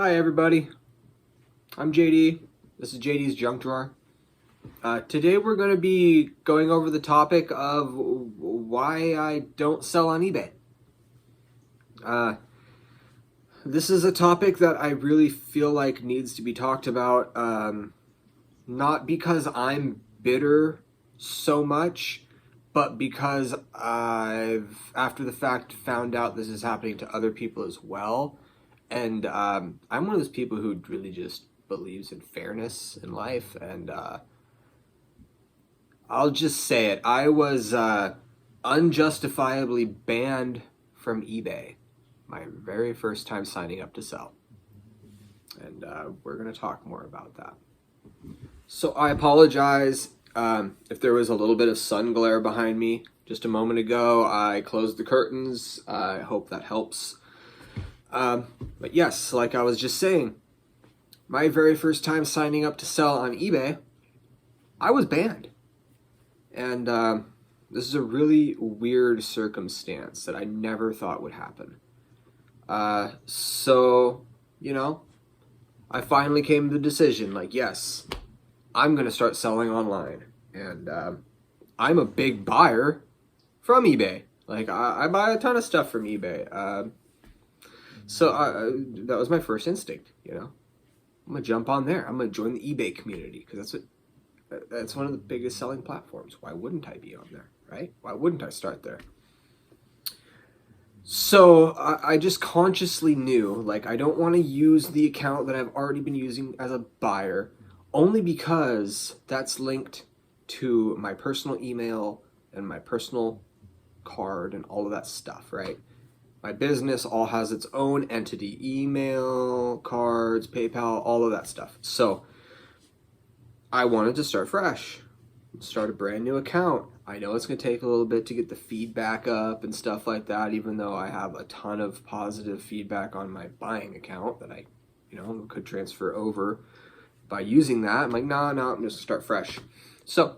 Hi everybody, I'm JD. This is JD's Junk Drawer. Today we're going to be going over the topic of why I don't sell on eBay. This is a topic that I really feel like needs to be talked about, not because I'm bitter so much, but because I've, after the fact, found out this is happening to other people as well. And I'm one of those people who really just believes in fairness in life. And I'll just say it. I was unjustifiably banned from eBay my very first time signing up to sell. And we're going to talk more about that. So I apologize if there was a little bit of sun glare behind me just a moment ago. I closed the curtains. I hope that helps. But yes, like I was just saying, my very first time signing up to sell on eBay, I was banned. And this is a really weird circumstance that I never thought would happen. So, I finally came to the decision, like, yes, I'm going to start selling online. And I'm a big buyer from eBay. Like, I buy a ton of stuff from eBay. So that was my first instinct, I'm going to jump on there. I'm going to join the eBay community because that's one of the biggest selling platforms. Why wouldn't I be on there, right? Why wouldn't I start there? So I just consciously knew, like, I don't want to use the account that I've already been using as a buyer, only because that's linked to my personal email and my personal card and all of that stuff, right? My business all has its own entity, email, cards, PayPal, all of that stuff. So I wanted to start fresh, start a brand new account. I know it's going to take a little bit to get the feedback up and stuff like that, even though I have a ton of positive feedback on my buying account that I, could transfer over by using that. I'm like, no, I'm just going to start fresh. So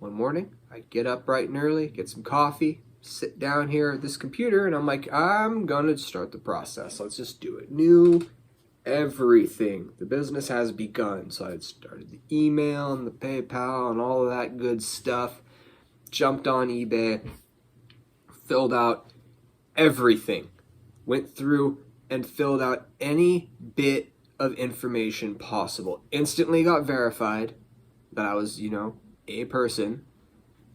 one morning, I get up bright and early, get some coffee, sit down here at this computer, and I'm like, I'm gonna start the process. Let's just do it. New everything. The business has begun. So I had started the email and the PayPal and all of that good stuff. Jumped on eBay, filled out everything. Went through and filled out any bit of information possible. Instantly got verified that I was, a person.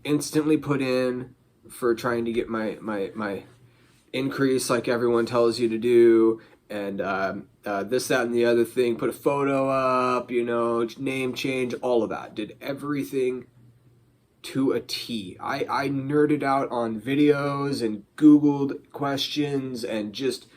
Instantly put in for trying to get my increase like everyone tells you to do, and this, that, and the other thing, put a photo up, name change, all of that. Did everything to a T. I nerded out on videos and Googled questions and just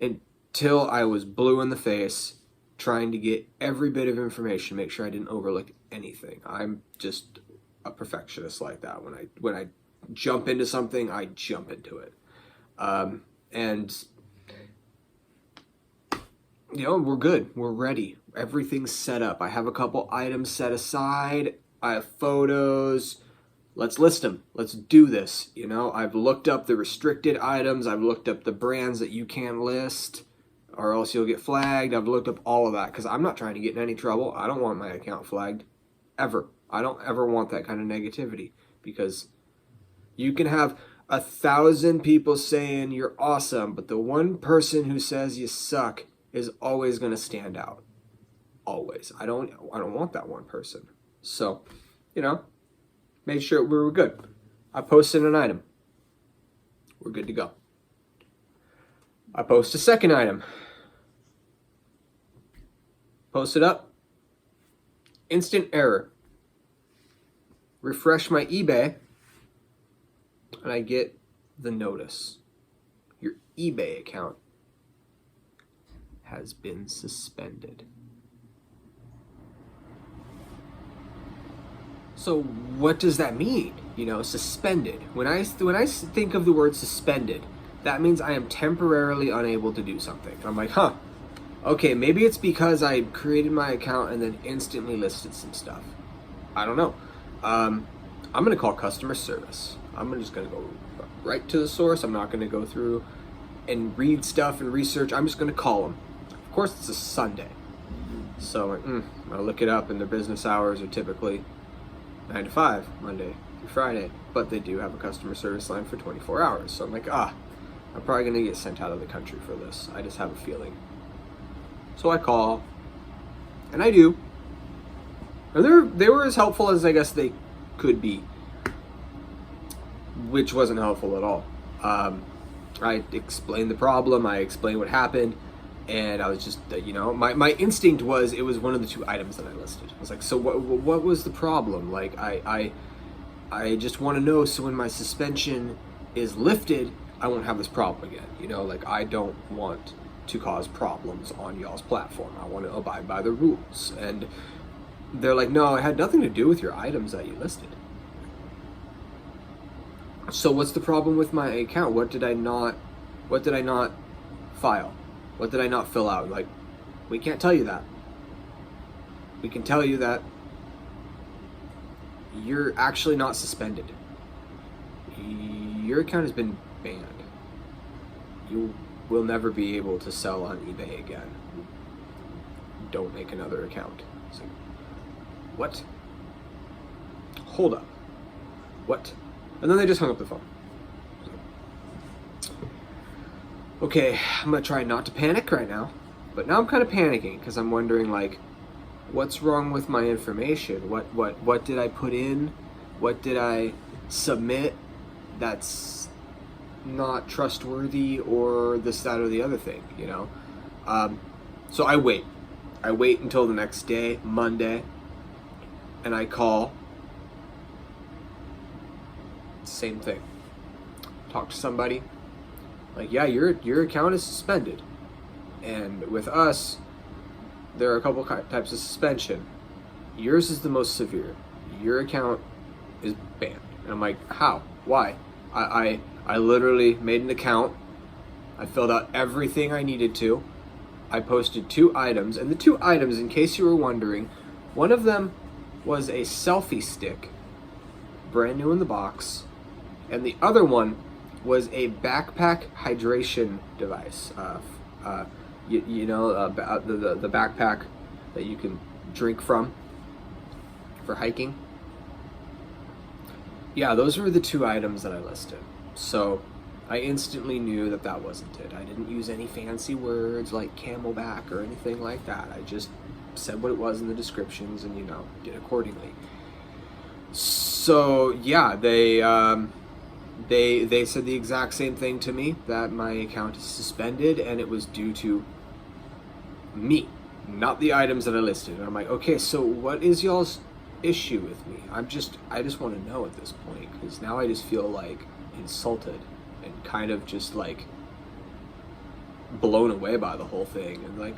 until I was blue in the face trying to get every bit of information, make sure I didn't overlook anything. I'm just a perfectionist like that. When I jump into something, I jump into it. And we're good. We're ready. Everything's set up. I have a couple items set aside. I have photos. Let's list them. Let's do this. I've looked up the restricted items. I've looked up the brands that you can't list or else you'll get flagged. I've looked up all of that because I'm not trying to get in any trouble. I don't want my account flagged ever. I don't ever want that kind of negativity, because you can have 1,000 people saying you're awesome, but the one person who says you suck is always going to stand out. Always. I don't want that one person. So, make sure we're good. I posted an item. We're good to go. I post a second item. Post it up. Instant error. Refresh my eBay. And I get the notice. Your eBay account has been suspended. So what does that mean? Suspended. When I think of the word suspended, that means I am temporarily unable to do something. I'm like, okay, maybe it's because I created my account and then instantly listed some stuff. I don't know. I'm going to call customer service. I'm just going to go right to the source. I'm not going to go through and read stuff and research. I'm just going to call them. Of course, it's a Sunday. So I look it up, and their business hours are typically 9 to 5, Monday through Friday. But they do have a customer service line for 24 hours. So I'm like, I'm probably going to get sent out of the country for this. I just have a feeling. So I call, and I do. And they were as helpful as I guess they could be, which wasn't helpful at all. I explained the problem, I explained what happened, and I was just, my instinct was it was one of the 2 items that I listed. I was like, so what was the problem? Like, I just want to know so when my suspension is lifted, I won't have this problem again. Like, I don't want to cause problems on y'all's platform. I want to abide by the rules. And they're like, no, it had nothing to do with your items that you listed. So what's the problem with my account? What did I not file? What did I not fill out? Like, we can't tell you that. We can tell you that you're actually not suspended. Your account has been banned. You will never be able to sell on eBay again. Don't make another account. It's like, what? Hold up. What? And then they just hung up the phone. Okay, I'm gonna try not to panic right now. But now I'm kind of panicking because I'm wondering, like, what's wrong with my information? What did I put in? What did I submit that's not trustworthy, or this, that, or the other thing, So I wait. I wait until the next day, Monday, and I call. Same thing. Talk to somebody. Like, yeah, your account is suspended. And with us, there are a couple types of suspension. Yours is the most severe. Your account is banned. And I'm like, how? Why? I literally made an account. I filled out everything I needed to. I posted 2 items. And the 2 items, in case you were wondering, one of them was a selfie stick, brand new in the box. And the other one was a backpack hydration device. The backpack that you can drink from for hiking. Yeah, those were the 2 items that I listed. So I instantly knew that wasn't it. I didn't use any fancy words like camelback or anything like that. I just said what it was in the descriptions and, did accordingly. So yeah, they said the exact same thing to me, that my account is suspended, and it was due to me, not the items that I listed. And I'm like, okay, so what is y'all's issue with me? I just want to know at this point, because now I just feel like insulted and kind of just like blown away by the whole thing. And like,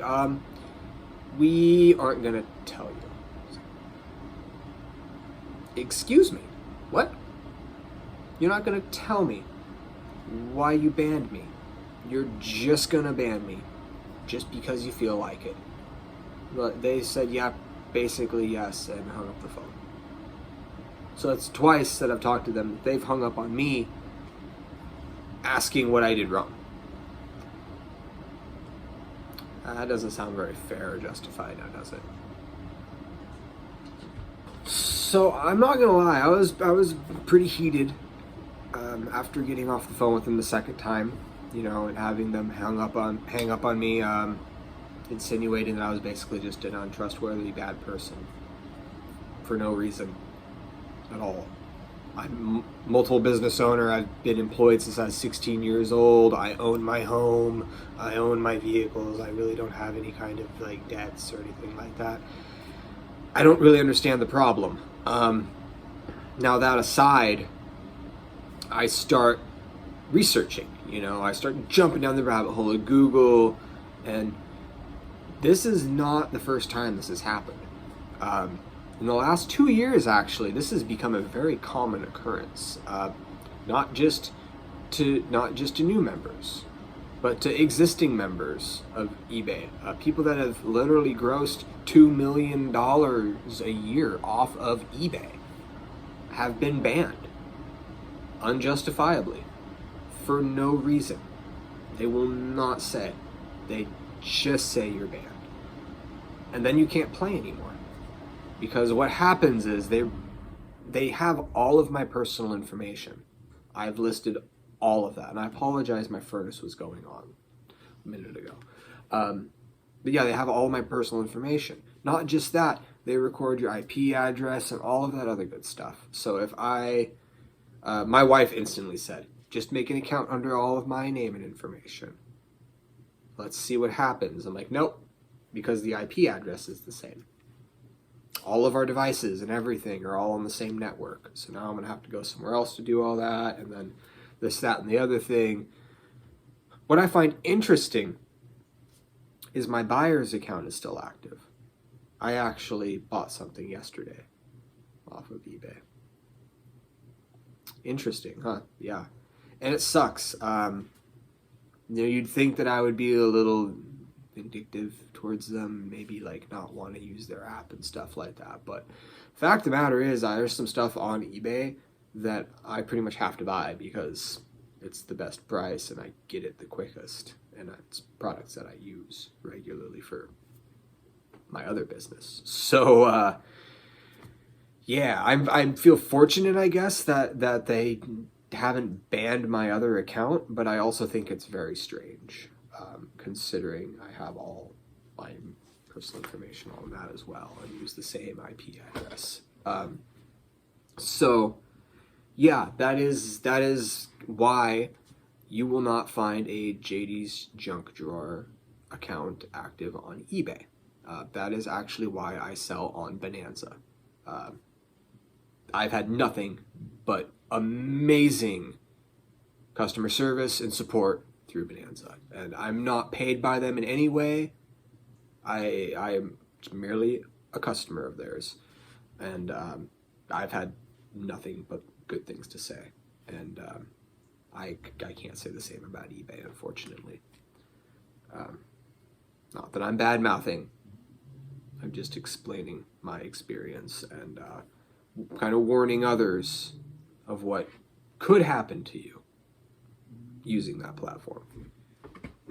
we aren't gonna tell you. Excuse me, what? You're not gonna tell me why you banned me. You're just gonna ban me just because you feel like it. But they said, yeah, basically yes, and hung up the phone. So that's twice that I've talked to them. They've hung up on me asking what I did wrong. That doesn't sound very fair or justified now, does it? So I'm not gonna lie, I was pretty heated after getting off the phone with them the second time, and having them hang up on me, insinuating that I was basically just an untrustworthy bad person for no reason at all. I'm multiple business owner. I've been employed since I was 16 years old. I own my home. I own my vehicles. I really don't have any kind of like debts or anything like that. I don't really understand the problem. Now that aside, I start researching, I start jumping down the rabbit hole of Google, and this is not the first time this has happened. In the last 2 years, actually, this has become a very common occurrence, not just to new members, but to existing members of eBay, people that have literally grossed $2 million a year off of eBay have been banned unjustifiably for no reason. They will not say. They just say you're banned. And then you can't play anymore. Because what happens is they have all of my personal information. I've listed all of that. And I apologize, my furnace was going on a minute ago. But yeah, they have all my personal information. Not just that, they record your IP address and all of that other good stuff. So if my wife instantly said, just make an account under all of my name and information. Let's see what happens. I'm like, nope, because the IP address is the same. All of our devices and everything are all on the same network. So now I'm going to have to go somewhere else to do all that, and then this, that, and the other thing. What I find interesting is my buyer's account is still active. I actually bought something yesterday off of eBay. Interesting, huh? Yeah. And it sucks. You'd think that I would be a little vindictive towards them, maybe like not want to use their app and stuff like that. But fact of the matter is, there's some stuff on eBay that I pretty much have to buy because it's the best price and I get it the quickest. And it's products that I use regularly for my other business. So, yeah, I feel fortunate, I guess, that they haven't banned my other account, but I also think it's very strange, considering I have all my personal information on that as well and use the same IP address. So, yeah, that is why you will not find a JD's Junk Drawer account active on eBay. That is actually why I sell on Bonanza. I've had nothing but amazing customer service and support through Bonanza, and I'm not paid by them in any way. I am merely a customer of theirs, and I've had nothing but good things to say, and I can't say the same about eBay, unfortunately. Not that I'm bad-mouthing, I'm just explaining my experience and kind of warning others of what could happen to you using that platform.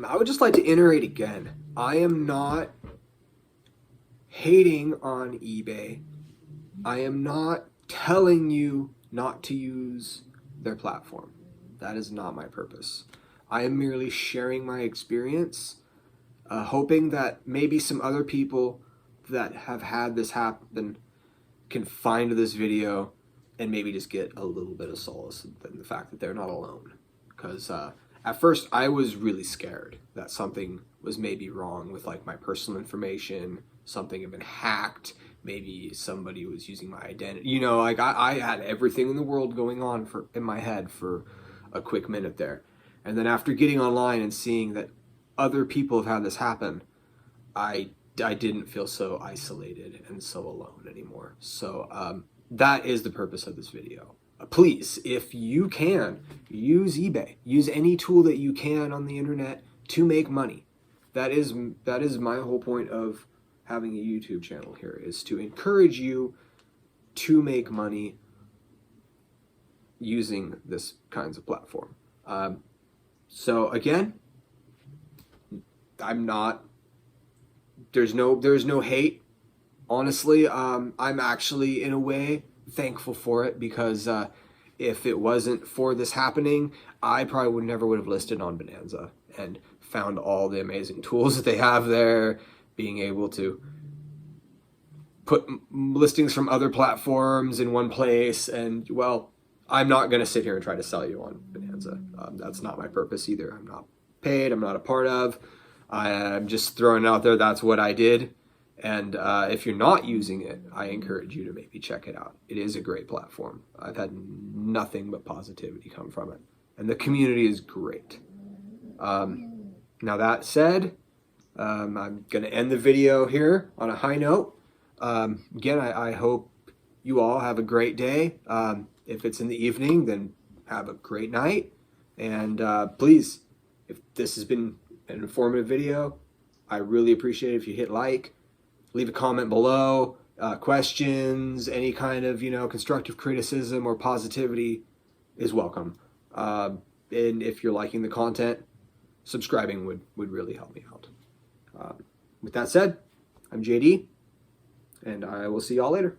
I would just like to iterate again. I am not hating on eBay. I am not telling you not to use their platform. That is not my purpose. I am merely sharing my experience, hoping that maybe some other people that have had this happen can find this video and maybe just get a little bit of solace in the fact that they're not alone. Because at first I was really scared that something was maybe wrong with like my personal information, something had been hacked, maybe somebody was using my identity. You know, like I had everything in the world going on in my head for a quick minute there. And then after getting online and seeing that other people have had this happen, I didn't feel so isolated and so alone anymore. So that is the purpose of this video. Please, if you can, use eBay. Use any tool that you can on the internet to make money. That is my whole point of having a YouTube channel here, is to encourage you to make money using this kinds of platform. So again, there's no hate. Honestly, I'm actually in a way thankful for it, because if it wasn't for this happening, I probably would have listed on Bonanza and found all the amazing tools that they have there, being able to put listings from other platforms in one place. And well, I'm not going to sit here and try to sell you on Bonanza. That's not my purpose either. I'm not paid. I'm not a part of. I'm just throwing it out there. That's what I did. And if you're not using it, I encourage you to maybe check it out. It is a great platform. I've had nothing but positivity come from it. And the community is great. Now that said, I'm going to end the video here on a high note. Again, I hope you all have a great day. If it's in the evening, then have a great night. And please, if this has been an informative video, I really appreciate it if you hit like. Leave a comment below, questions, any kind of, constructive criticism or positivity is welcome. And if you're liking the content, subscribing would really help me out. With that said, I'm JD, and I will see y'all later.